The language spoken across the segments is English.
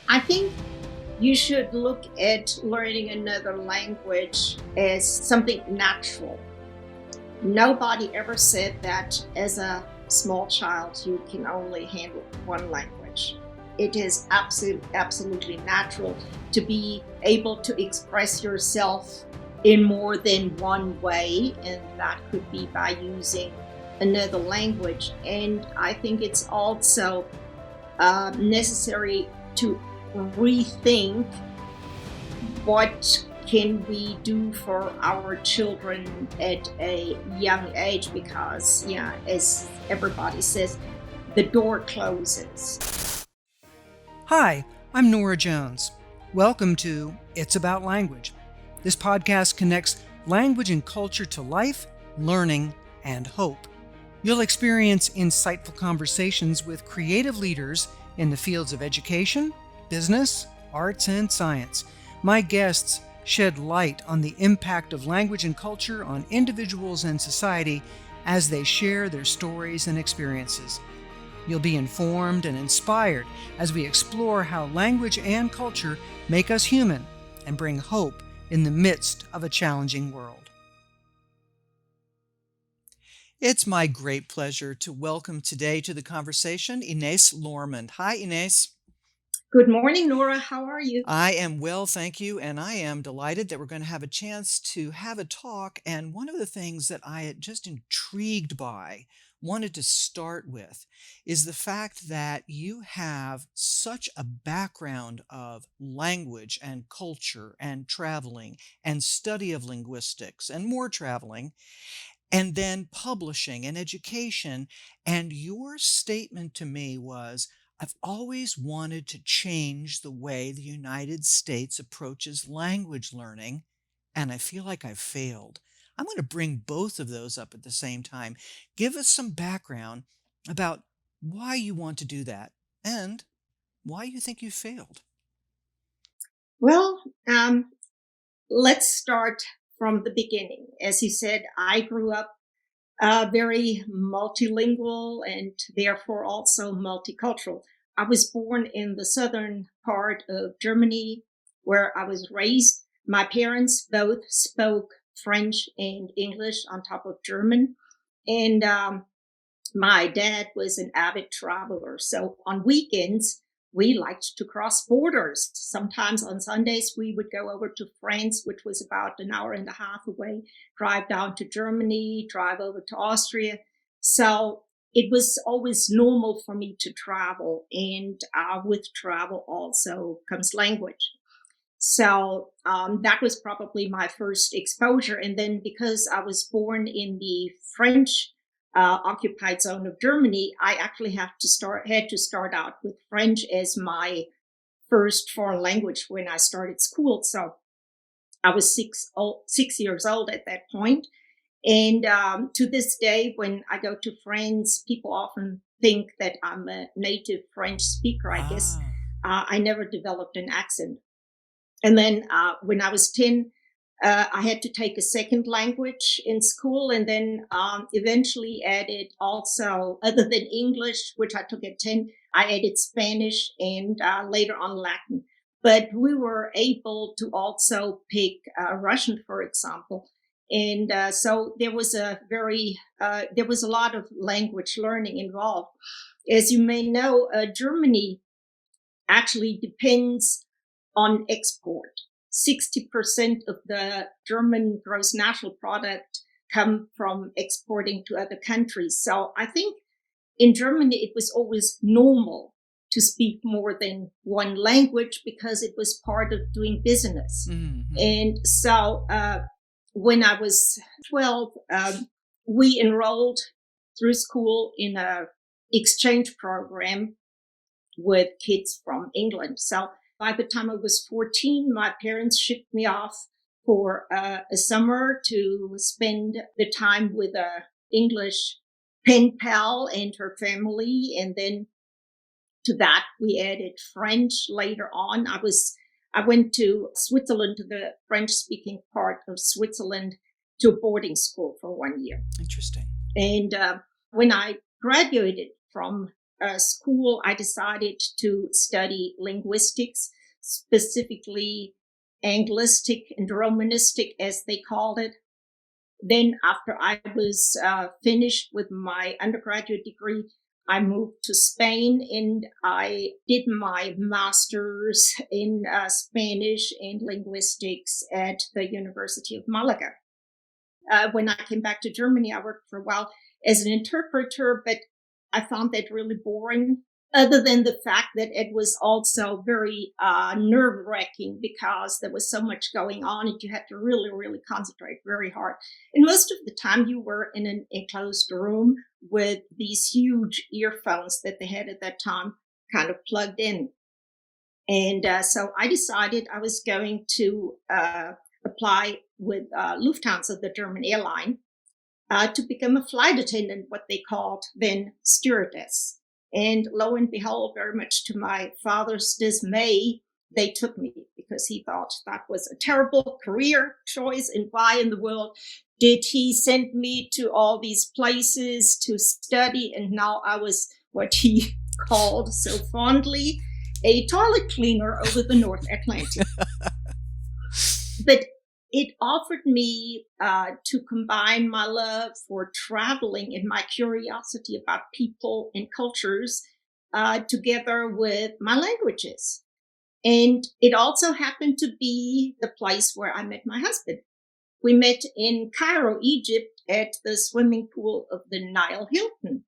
I think you should look at learning another language as something natural. Nobody ever said that as a small child you can only handle one language. It is absolutely natural to be able to express yourself in more than one way, and that could be by using another language. And I think it's also necessary to rethink what can we do for our children at a young age, because as everybody says, the door closes. Hi, I'm Nora Jones. Welcome to It's About Language. This podcast connects language and culture to life, learning, and hope. You'll experience insightful conversations with creative leaders in the fields of education, business, arts, and science. My guests shed light on the impact of language and culture on individuals and society as they share their stories and experiences. You'll be informed and inspired as we explore how language and culture make us human and bring hope in the midst of a challenging world. It's my great pleasure to welcome today to the conversation Ines Lormand. Hi, Ines. Good morning, Nora. How are you? I am well, thank you, and I am delighted that we're going to have a chance to have a talk. And one of the things that I had just intrigued by, wanted to start with, is the fact that you have such a background of language and culture and traveling and study of linguistics and more traveling, and then publishing and education. And your statement to me was, I've always wanted to change the way the United States approaches language learning, and I feel like I've failed. I'm going to bring both of those up at the same time. Give us some background about why you want to do that and why you think you failed. Well, let's start from the beginning. As you said, I grew up very multilingual and therefore also multicultural. I was born in the southern part of Germany, where I was raised. My parents both spoke French and English on top of German. And my dad was an avid traveler. So on weekends, we liked to cross borders. Sometimes on Sundays, we would go over to France, which was about an hour and a half away, drive down to Germany, drive over to Austria. So it was always normal for me to travel. And with travel also comes language. So that was probably my first exposure. And then because I was born in the French occupied zone of Germany, I actually had to start out with French as my first foreign language when I started school. So I was 6 years old at that point. And to this day, when I go to France, people often think that I'm a native French speaker. I guess I never developed an accent. And then when I was 10, I had to take a second language in school, and then eventually added also, other than English, which I took at 10, I added Spanish and later on Latin. But we were able to also pick Russian, for example. And so there was there was a lot of language learning involved. As you may know, Germany actually depends on export. 60% of the German gross national product come from exporting to other countries. So I think in Germany, it was always normal to speak more than one language because it was part of doing business. Mm-hmm. And so when I was 12, we enrolled through school in a exchange program with kids from England. So by the time I was 14, my parents shipped me off for a summer to spend the time with a English pen pal and her family. And then to that, we added French later on. I went to Switzerland, to the French speaking part of Switzerland, to a boarding school for 1 year. Interesting. And when I graduated from school, I decided to study linguistics, specifically Anglistic and Romanistic, as they called it. Then, after I was finished with my undergraduate degree, I moved to Spain and I did my master's in Spanish and linguistics at the University of Malaga. When I came back to Germany, I worked for a while as an interpreter, but I found that really boring. Other than the fact that it was also very nerve wracking because there was so much going on and you had to really, really concentrate very hard. And most of the time you were in an enclosed room with these huge earphones that they had at that time kind of plugged in. And so I decided I was going to apply with Lufthansa, the German airline, to become a flight attendant, what they called then stewardess. And lo and behold, very much to my father's dismay, they took me because he thought that was a terrible career choice. And why in the world did he send me to all these places to study? And now I was what he called so fondly a toilet cleaner over the North Atlantic. But it offered me to combine my love for traveling and my curiosity about people and cultures together with my languages. And it also happened to be the place where I met my husband. We met in Cairo, Egypt, at the swimming pool of the Nile Hilton.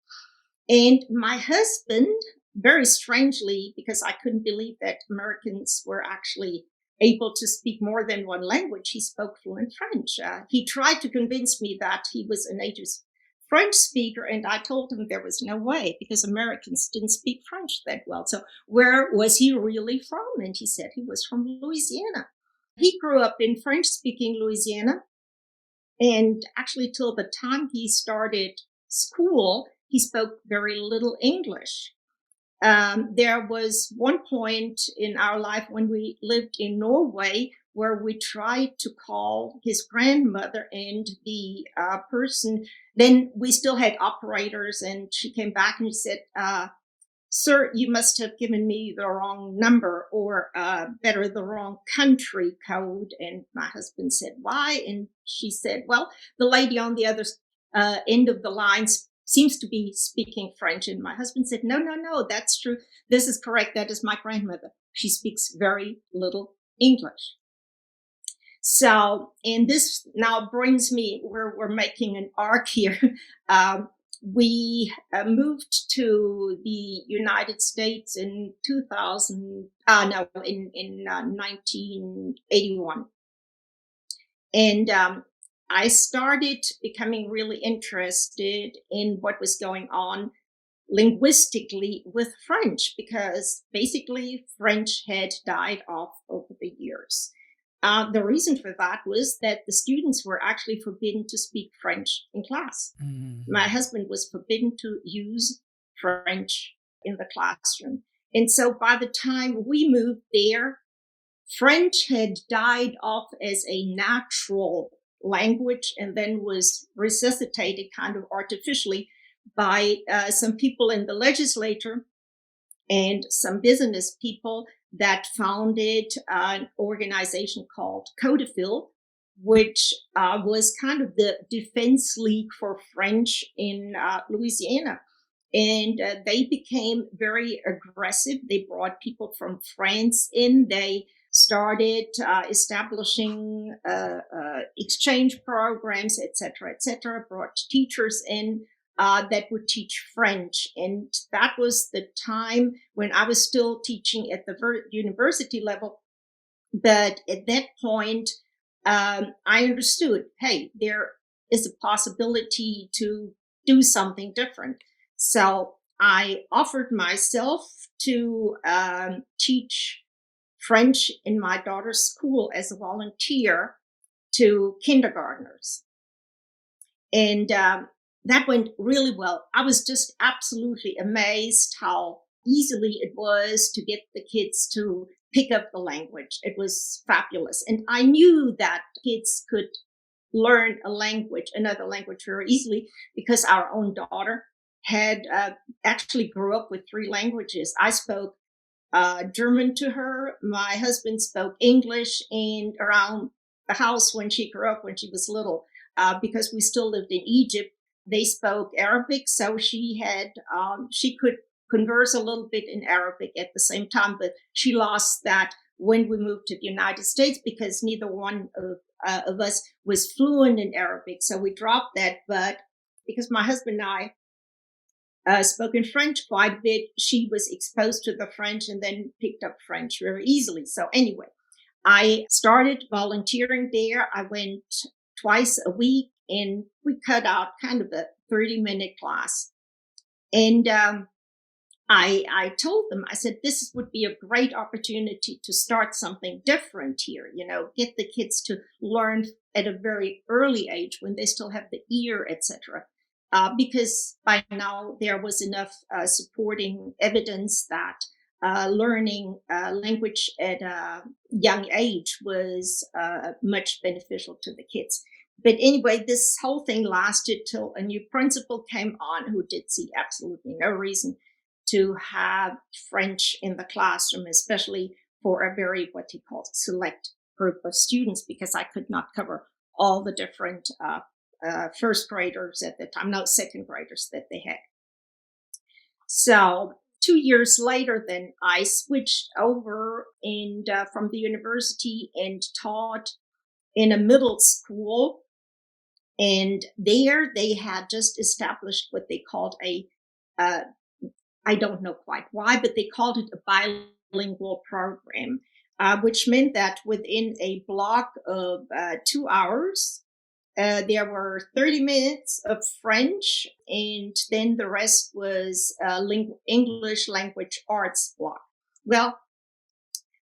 And my husband, very strangely, because I couldn't believe that Americans were actually able to speak more than one language, he spoke fluent French. He tried to convince me that he was a native French speaker, and I told him there was no way because Americans didn't speak French that well. So where was he really from? And he said he was from Louisiana. He grew up in French-speaking Louisiana, and actually till the time he started school, he spoke very little English. There was one point in our life when we lived in Norway where we tried to call his grandmother and the person. Then we still had operators, and she came back and she said, "Sir, you must have given me the wrong number, or better, the wrong country code." And my husband said, "Why?" And she said, "Well, the lady on the other end of the line seems to be speaking French." And my husband said, "No, no, no, that's true. This is correct. That is my grandmother. She speaks very little English." So, and this now brings me where we're making an arc here. We moved to the United States in 2000, no, in 1981. And I started becoming really interested in what was going on linguistically with French, because basically French had died off over the years. The reason for that was that the students were actually forbidden to speak French in class. Mm-hmm. My husband was forbidden to use French in the classroom. And so by the time we moved there, French had died off as a natural language and then was resuscitated kind of artificially by some people in the legislature and some business people that founded an organization called Codefil, which was kind of the defense league for French in Louisiana. And they became very aggressive. They brought people from France in. They started establishing exchange programs, et cetera, brought teachers in that would teach French. And that was the time when I was still teaching at the university level. But at that point, I understood, hey, there is a possibility to do something different. So I offered myself to teach French in my daughter's school as a volunteer to kindergartners. And that went really well. I was just absolutely amazed how easily it was to get the kids to pick up the language. It was fabulous. And I knew that kids could learn another language very easily, because our own daughter had actually grew up with three languages. I spoke German to her. My husband spoke English, and around the house when she grew up, when she was little, because we still lived in Egypt, they spoke Arabic. So she could converse a little bit in Arabic at the same time, but she lost that when we moved to the United States because neither one of us was fluent in Arabic. So we dropped that. But because my husband and I spoken French quite a bit, she was exposed to the French and then picked up French very easily. So anyway, I started volunteering there. I went twice a week, and we cut out kind of a 30-minute class. And I told them, I said, this would be a great opportunity to start something different here, get the kids to learn at a very early age when they still have the ear, etc. Because by now there was enough supporting evidence that learning language at a young age was much beneficial to the kids. But anyway, this whole thing lasted till a new principal came on who did see absolutely no reason to have French in the classroom, especially for a very, what he called, select group of students, because I could not cover all the different first graders at the time, no, second graders that they had. So 2 years later, then I switched over and from the university and taught in a middle school. And there they had just established what they called I don't know quite why, but they called it a bilingual program, which meant that within a block of 2 hours, there were 30 minutes of French, and then the rest was English language arts block. Well,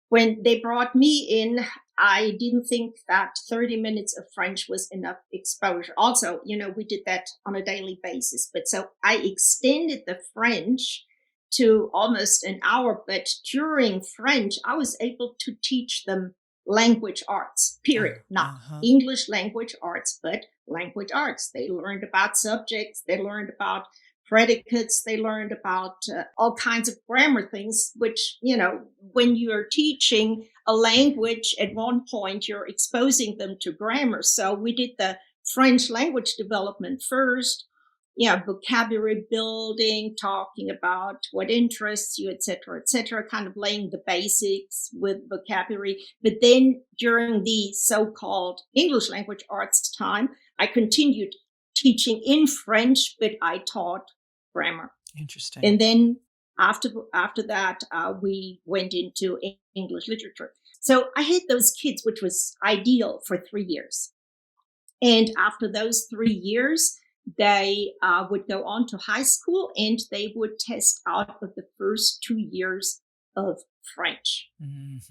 when they brought me in, I didn't think that 30 minutes of French was enough exposure. Also, we did that on a daily basis. But so I extended the French to almost an hour. But during French, I was able to teach them language arts, period. Not English language arts, but language arts. They learned about subjects. They learned about predicates. They learned about all kinds of grammar things, which, when you're teaching a language at one point, you're exposing them to grammar. So we did the French language development first, vocabulary building, talking about what interests you, et cetera, kind of laying the basics with vocabulary. But then during the so-called English language arts time, I continued teaching in French, but I taught grammar. Interesting. And then after that, we went into English literature. So I had those kids, which was ideal for 3 years. And after those 3 years, they would go on to high school, and they would test out of the first 2 years of French,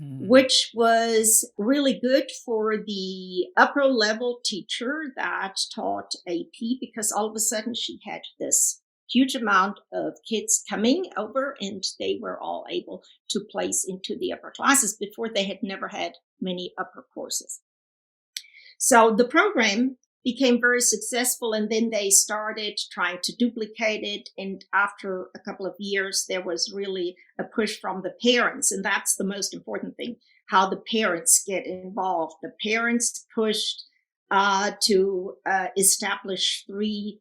which was really good for the upper level teacher that taught AP, because all of a sudden she had this huge amount of kids coming over, and they were all able to place into the upper classes. Before, they had never had many upper courses. So the program became very successful, and then they started trying to duplicate it. And after a couple of years, there was really a push from the parents, and that's the most important thing, how the parents get involved. The parents pushed to establish 3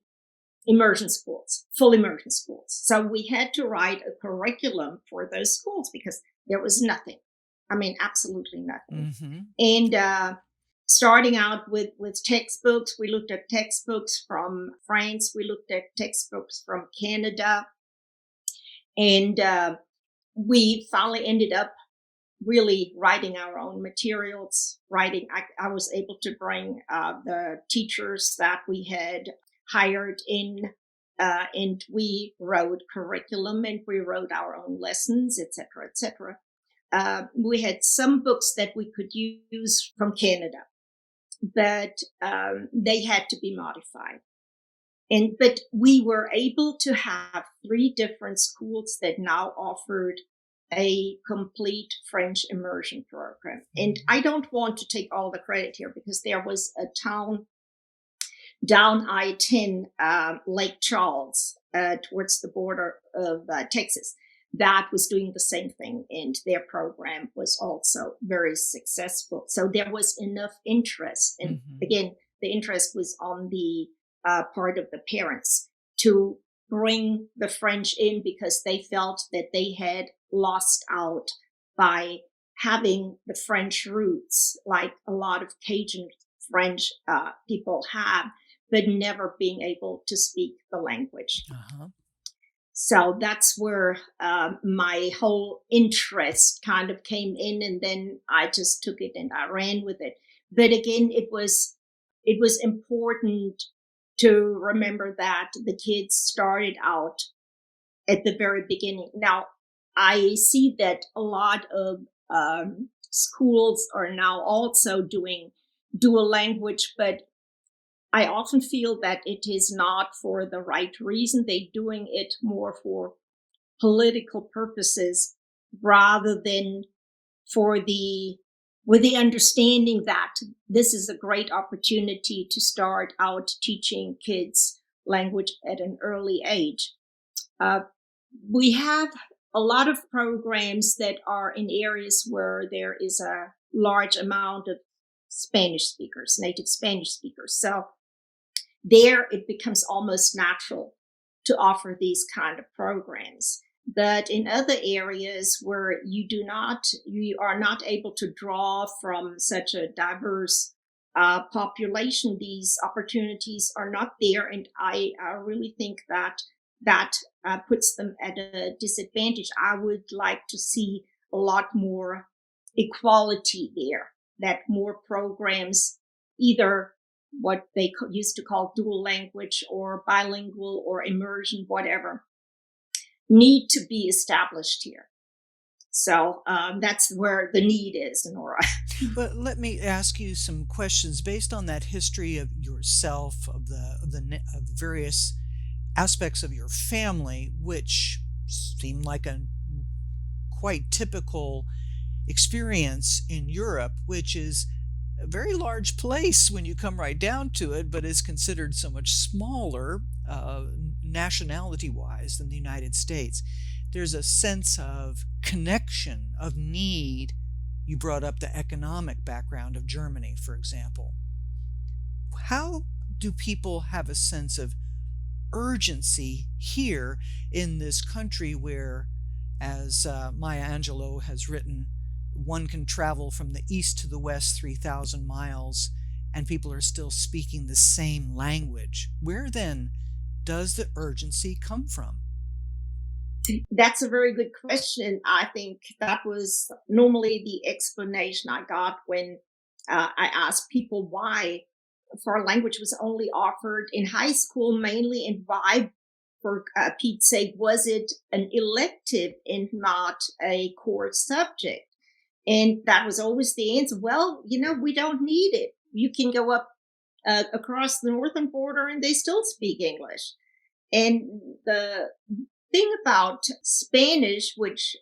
immersion schools, full immersion schools. So we had to write a curriculum for those schools because there was nothing. I mean, absolutely nothing. And starting out with textbooks, we looked at textbooks from France, we looked at textbooks from Canada, and we finally ended up really writing our own materials. I was able to bring the teachers that we had hired in, and we wrote curriculum, and we wrote our own lessons, etc., etc. We had some books that we could use from Canada, but they had to be modified. But we were able to have 3 different schools that now offered a complete French immersion program. And I don't want to take all the credit here, because there was a town down I-10, Lake Charles, towards the border of Texas, that was doing the same thing, and their program was also very successful. So there was enough interest, and Hmm. again, the interest was on the part of the parents to bring the French in because they felt that they had lost out by having the French roots, like a lot of Cajun French people have, but never being able to speak the language. Uh-huh. So that's where my whole interest kind of came in, and then I just took it and I ran with it. But again, it was important to remember that the kids started out at the very beginning. Now, I see that a lot of schools are now also doing dual language, but I often feel that it is not for the right reason. They're doing it more for political purposes rather than for the with the understanding that this is a great opportunity to start out teaching kids language at an early age. Uh, we have a lot of programs that are in areas where there is a large amount of Spanish speakers, native Spanish speakers. So there it becomes almost natural to offer these kind of programs. But in other areas where you are not able to draw from such a diverse population, these opportunities are not there. And I really think that puts them at a disadvantage. I would like to see a lot more equality there, that more programs, either what they used to call dual language or bilingual or immersion, whatever, need to be established here. So that's where the need is, Nora. But let me ask you some questions based on that history of yourself, of the various aspects of your family, which seem like a quite typical experience in Europe, which is a very large place when you come right down to it, but is considered so much smaller nationality wise than the United States. There's a sense of connection, of need. You brought up the economic background of Germany, for example. How do people have a sense of urgency here in this country where, as Maya Angelou has written, one can travel from the east to the west 3,000 miles and people are still speaking the same language? Where then does the urgency come from? That's a very good question. I think that was normally the explanation I got when I asked people why foreign language was only offered in high school mainly, and why, for Pete's sake, was it an elective and not a core subject? And that was always the answer. Well, we don't need it. You can go up across the northern border and they still speak English. And the thing about Spanish, which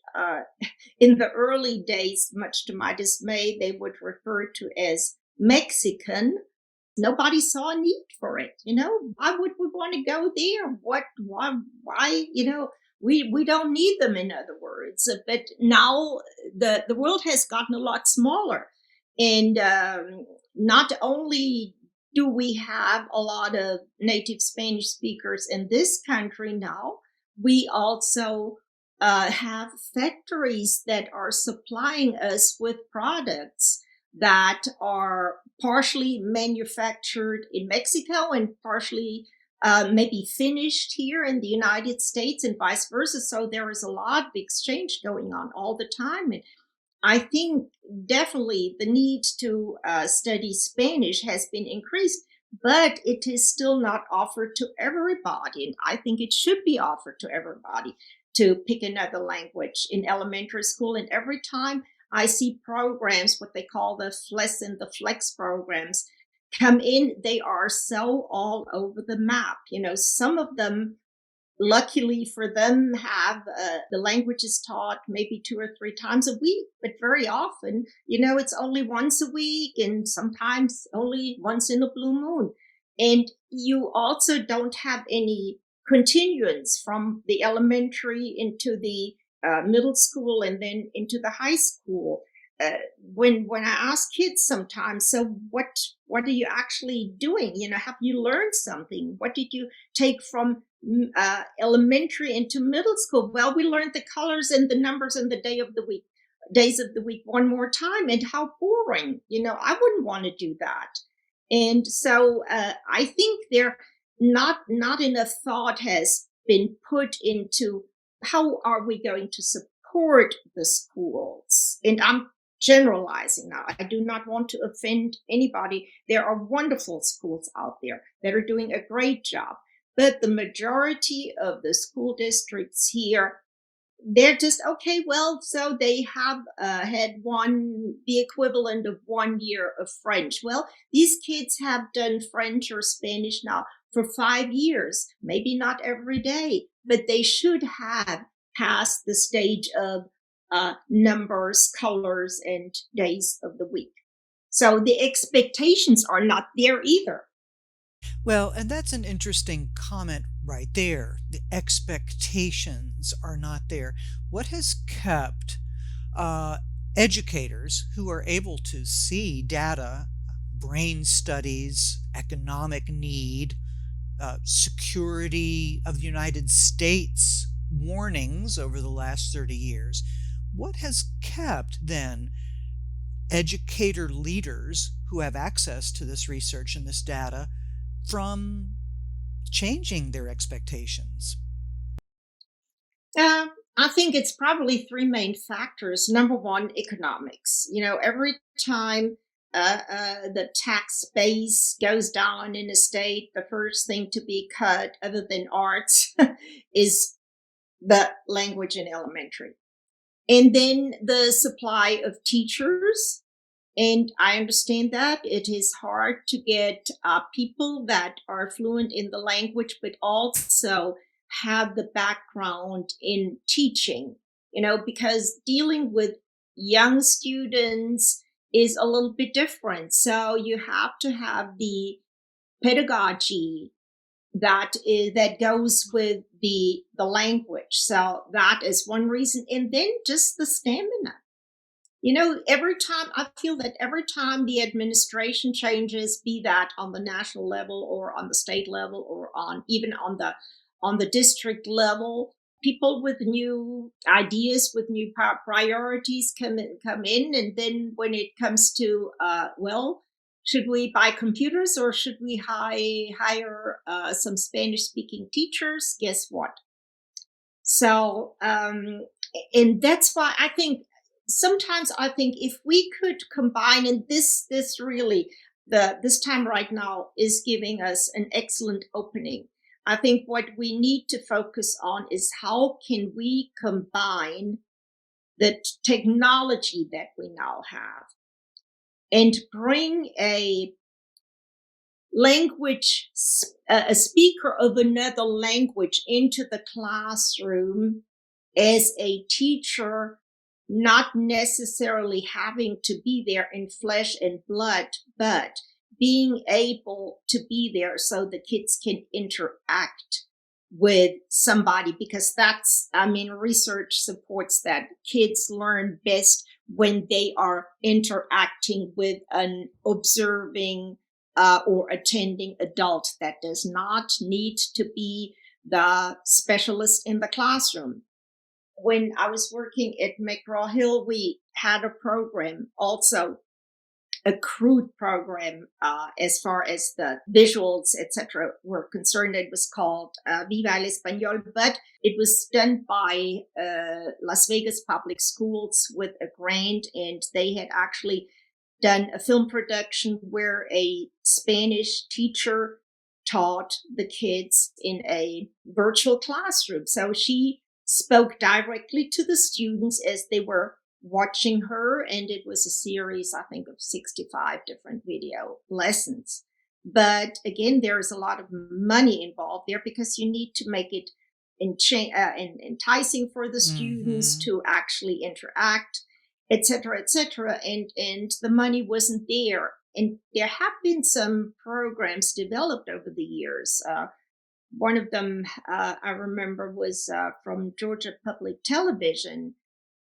in the early days, much to my dismay, they would refer to as Mexican. Nobody saw a need for it. Why would we want to go there? Why, we don't need them, in other words. But now the world has gotten a lot smaller. And not only do we have a lot of native Spanish speakers in this country now, we also have factories that are supplying us with products that are partially manufactured in Mexico and partially maybe finished here in the United States, and vice versa. So there is a lot of exchange going on all the time. And I think definitely the need to study Spanish has been increased, but it is still not offered to everybody. And I think it should be offered to everybody to pick another language in elementary school. And every time I see programs, what they call the FLES and the FLEX programs, come in, they are so all over the map. Some of them, luckily for them, have the languages taught maybe 2 or 3 times a week, but very often, it's only once a week and sometimes only once in a blue moon. And you also don't have any continuance from the elementary into the middle school and then into the high school. When I ask kids sometimes, so what are you actually doing? Have you learned something? What did you take from elementary into middle school? Well, we learned the colors and the numbers and the days of the week one more time. And how boring! I wouldn't want to do that. And so I think there not enough thought has been put into how are we going to support the schools. And I'm generalizing now. I do not want to offend anybody. There are wonderful schools out there that are doing a great job. But the majority of the school districts here, they're just okay. Well, so they have had the equivalent of 1 year of French. Well, these kids have done French or Spanish now for 5 years, maybe not every day, but they should have passed the stage of numbers, colors, and days of the week. So the expectations are not there either. Well, and that's an interesting comment right there. The expectations are not there. What has kept uh, educators who are able to see data, brain studies, economic need, security of the United States warnings over the last 30 years? What has kept then educator leaders who have access to this research and this data from changing their expectations? Uh, I think it's probably three main factors. Number one, economics. Every time the tax base goes down in a state, the first thing to be cut, other than arts, is the language in elementary. And then the supply of teachers. And I understand that it is hard to get people that are fluent in the language, but also have the background in teaching, because dealing with young students is a little bit different. So you have to have the pedagogy that goes with the language. So that is one reason. And then just the stamina. Every time I feel that every time the administration changes, be that on the national level or on the state level or even on the district level, people with new ideas, with new priorities come in, and then when it comes to well, should we buy computers or should we hire some Spanish speaking teachers? Guess what? So, and that's why I think sometimes I think if we could combine, and this really this time right now is giving us an excellent opening. I think what we need to focus on is how can we combine the technology that we now have and bring a speaker of another language into the classroom as a teacher, not necessarily having to be there in flesh and blood, but being able to be there so the kids can interact with somebody, because research supports that kids learn best when they are interacting with an observing or attending adult that does not need to be the specialist in the classroom. When I was working at McGraw-Hill, we had a program, also a crude program as far as the visuals, etc., were concerned. It was called Viva el Español, but it was done by Las Vegas Public Schools with a grant, and they had actually done a film production where a Spanish teacher taught the kids in a virtual classroom. So she spoke directly to the students as they were watching her, and it was a series, I think, of 65 different video lessons. But again, there is a lot of money involved there because you need to make it enticing for the students Hmm. to actually interact, etc., etc. And the money wasn't there. And there have been some programs developed over the years. One of them I remember was from Georgia Public Television.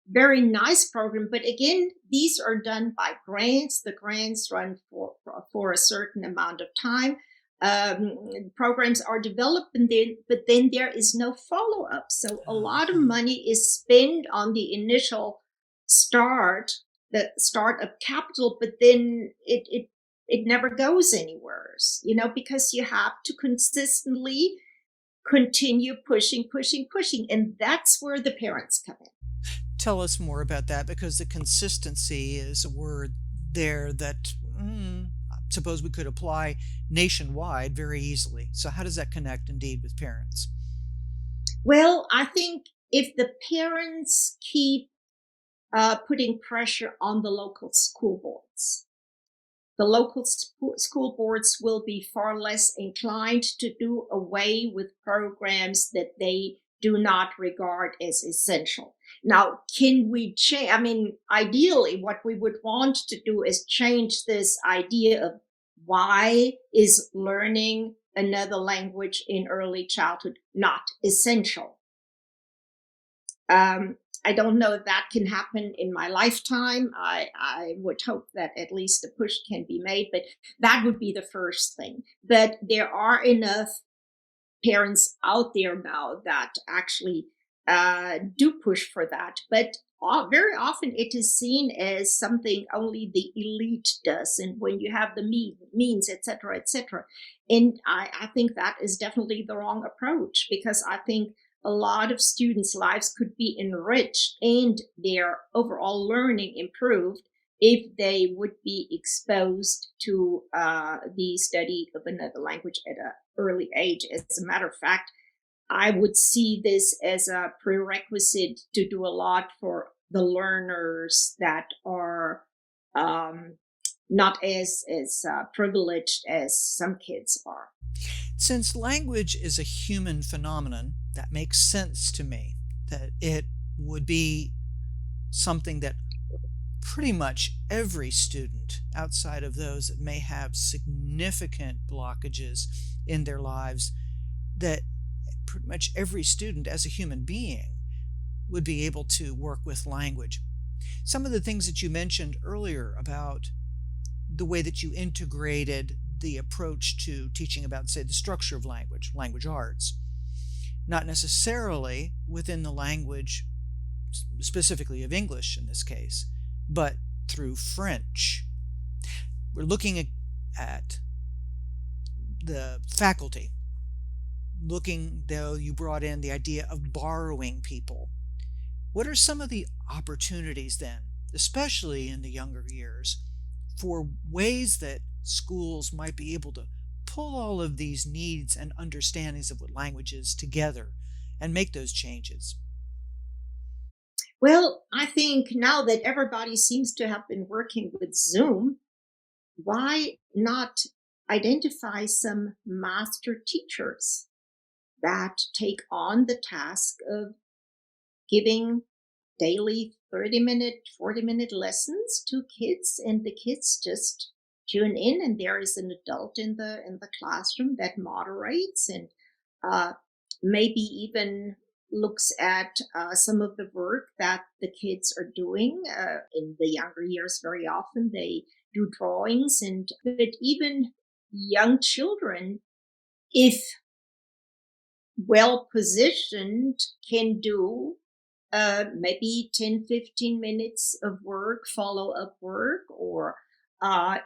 Very nice program, but again, these are done by grants. The grants run for a certain amount of time. Programs are developed, but then there is no follow up. So a lot of money is spent on the initial start, the startup capital, but then it never goes anywhere. Because you have to consistently continue pushing, and that's where the parents come in. Tell us more about that, because the consistency is a word there that I suppose we could apply nationwide very easily. So, how does that connect indeed with parents? Well, I think if the parents keep putting pressure on the local school boards, the local school boards will be far less inclined to do away with programs that they do not regard as essential. Now, can we change? I mean, ideally, what we would want to do is change this idea of why is learning another language in early childhood not essential. I don't know if that can happen in my lifetime. I would hope that at least a push can be made, but that would be the first thing. But there are enough parents out there now that actually do push for that. But very often it is seen as something only the elite does, and when you have the means, etc., etc. And I think that is definitely the wrong approach, because I think a lot of students' lives could be enriched and their overall learning improved if they would be exposed to the study of another language at an early age. As a matter of fact, I would see this as a prerequisite to do a lot for the learners that are not as privileged as some kids are. Since language is a human phenomenon, that makes sense to me that it would be something that pretty much every student, outside of those that may have significant blockages in their lives, that pretty much every student as a human being would be able to work with language. Some of the things that you mentioned earlier about the way that you integrated the approach to teaching about, say, the structure of language, language arts, not necessarily within the language specifically of English in this case, but through French. We're looking at the faculty, looking, though, you brought in the idea of borrowing people. What are some of the opportunities then, especially in the younger years, for ways that schools might be able to pull all of these needs and understandings of what language is together and make those changes? Well, I think now that everybody seems to have been working with Zoom, why not identify some master teachers that take on the task of giving daily 30-minute, 40-minute lessons to kids, and the kids just tune in, and there is an adult in the classroom that moderates and maybe even looks at some of the work that the kids are doing. In the younger years, very often they do drawings, and but even young children, if well positioned, can do maybe 10, 15 minutes of work, follow up work, or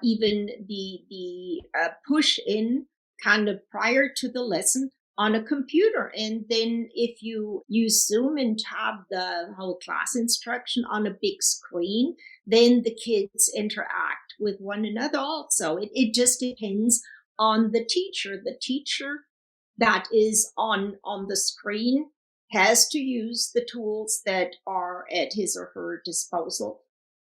even the push in kind of prior to the lesson on a computer. And then if you use Zoom and have the whole class instruction on a big screen, then the kids interact with one another also. It just depends on the teacher. The teacher that is on the screen has to use the tools that are at his or her disposal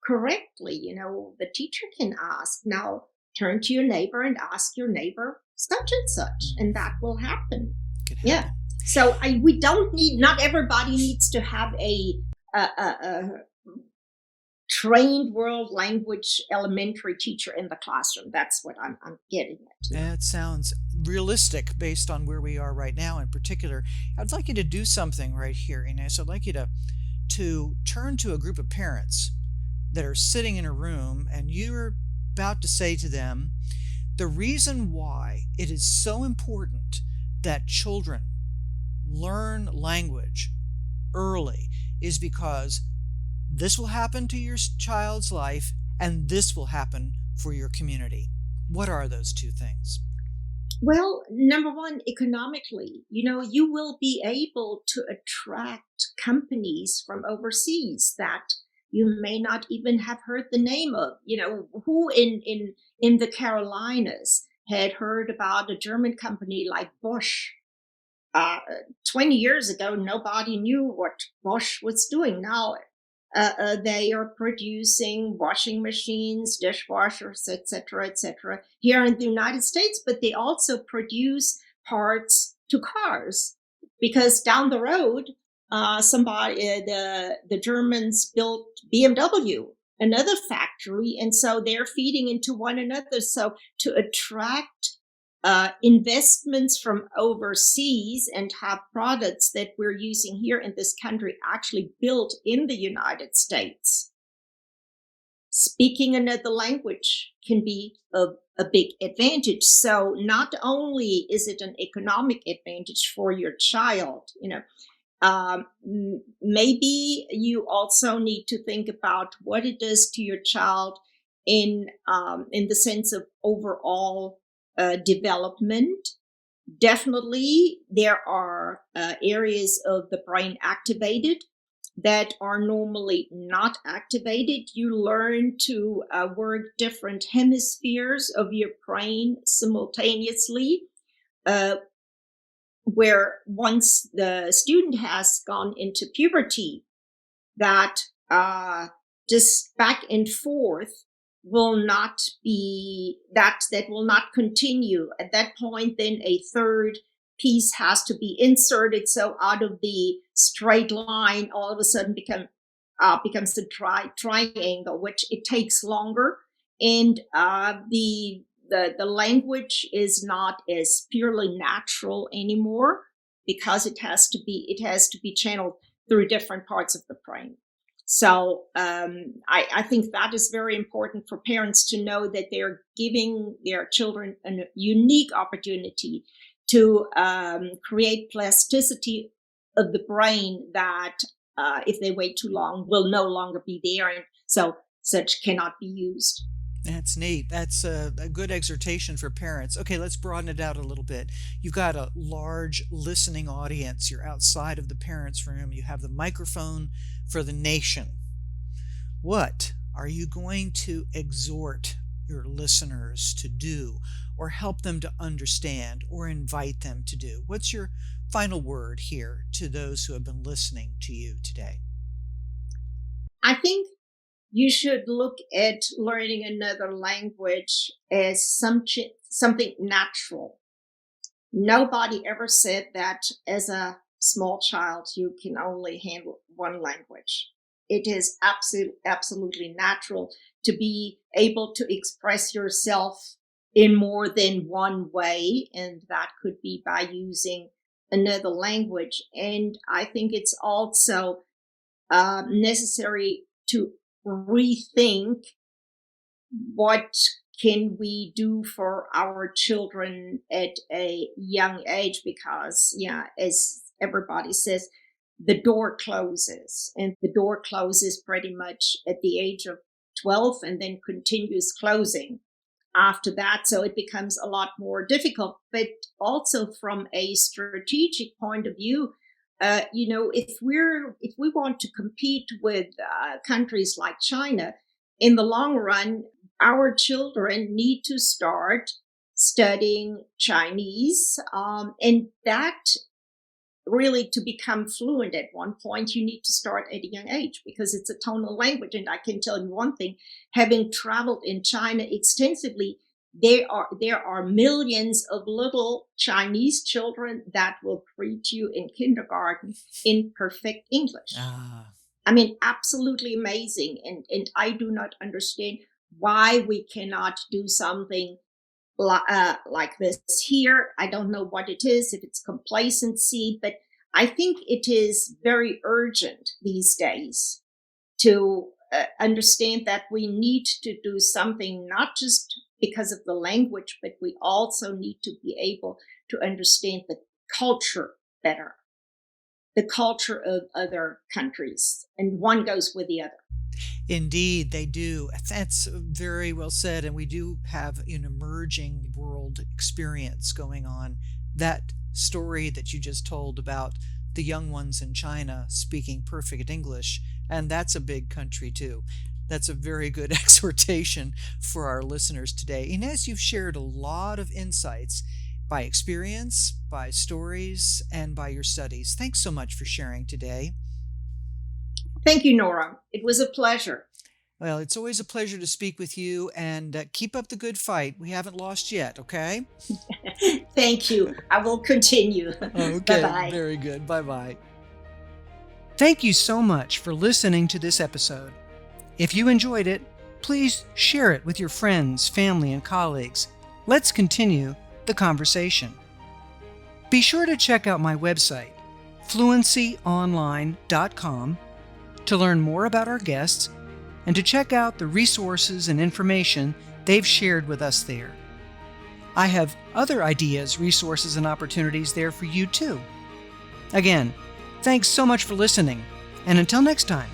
correctly. The teacher can ask, now turn to your neighbor and ask your neighbor such and such, and that will happen. Yeah. So we don't need, not everybody needs to have a trained world language elementary teacher in the classroom. That's what I'm getting at here. That sounds realistic based on where we are right now in particular. I'd like you to do something right here, Ines. I'd like you to turn to a group of parents that are sitting in a room and you're about to say to them, the reason why it is so important that children learn language early is because this will happen to your child's life and this will happen for your community. What are those two things? Well, number one, economically, you will be able to attract companies from overseas that you may not even have heard the name of. Who in the Carolinas had heard about a German company like Bosch? Uh, 20 years ago, nobody knew what Bosch was doing. Now they are producing washing machines, dishwashers, etc., etc., here in the United States, but they also produce parts to cars because down the road, the Germans built BMW, another factory, and so they're feeding into one another. So to attract investments from overseas and have products that we're using here in this country actually built in the United States. Speaking another language can be a big advantage. So not only is it an economic advantage for your child, maybe you also need to think about what it does to your child in the sense of overall development. Definitely, there are areas of the brain activated that are normally not activated. You learn to work different hemispheres of your brain simultaneously, where once the student has gone into puberty, that just back and forth will not be that will not continue. At that point, then a third piece has to be inserted. So out of the straight line, all of a sudden becomes the triangle, which it takes longer. And the language is not as purely natural anymore because it has to be channeled through different parts of the brain. So I think that is very important for parents to know that they're giving their children a unique opportunity to create plasticity of the brain that if they wait too long will no longer be there, and so such cannot be used. That's neat. That's a good exhortation for parents. Okay, let's broaden it out a little bit. You've got a large listening audience. You're outside of the parents' room. You have the microphone for the nation. What are you going to exhort your listeners to do, or help them to understand, or invite them to do? What's your final word here to those who have been listening to you today? I think you should look at learning another language as something natural. Nobody ever said that as a small child you can only handle one language. It is absolutely natural to be able to express yourself in more than one way, and that could be by using another language. And I think it's also necessary to rethink what can we do for our children at a young age, because as everybody says, the door closes, and the door closes pretty much at the age of 12 and then continues closing after that. So it becomes a lot more difficult. But also from a strategic point of view, if we want to compete with countries like China in the long run, our children need to start studying Chinese, and that really, to become fluent at one point, you need to start at a young age because it's a tonal language. And I can tell you one thing: having traveled in China extensively, there are millions of little Chinese children that will greet you in kindergarten in perfect English. Ah. I mean, absolutely amazing. And I do not understand why we cannot do something like this here. I don't know what it is, if it's complacency, but I think it is very urgent these days to understand that we need to do something, not just because of the language, but we also need to be able to understand the culture better, the culture of other countries, and one goes with the other. Indeed, they do. That's very well said. And we do have an emerging world experience going on. That story that you just told about the young ones in China speaking perfect English, and that's a big country too. That's a very good exhortation for our listeners today. Ines, you've shared a lot of insights by experience, by stories, and by your studies. Thanks so much for sharing today. Thank you, Nora. It was a pleasure. Well, it's always a pleasure to speak with you, and keep up the good fight. We haven't lost yet, okay? Thank you. I will continue. Bye Okay, bye. very good. Bye bye. Thank you so much for listening to this episode. If you enjoyed it, please share it with your friends, family, and colleagues. Let's continue the conversation. Be sure to check out my website, fluencyonline.com, to learn more about our guests and to check out the resources and information they've shared with us there. I have other ideas, resources, and opportunities there for you too. Again, thanks so much for listening, and until next time,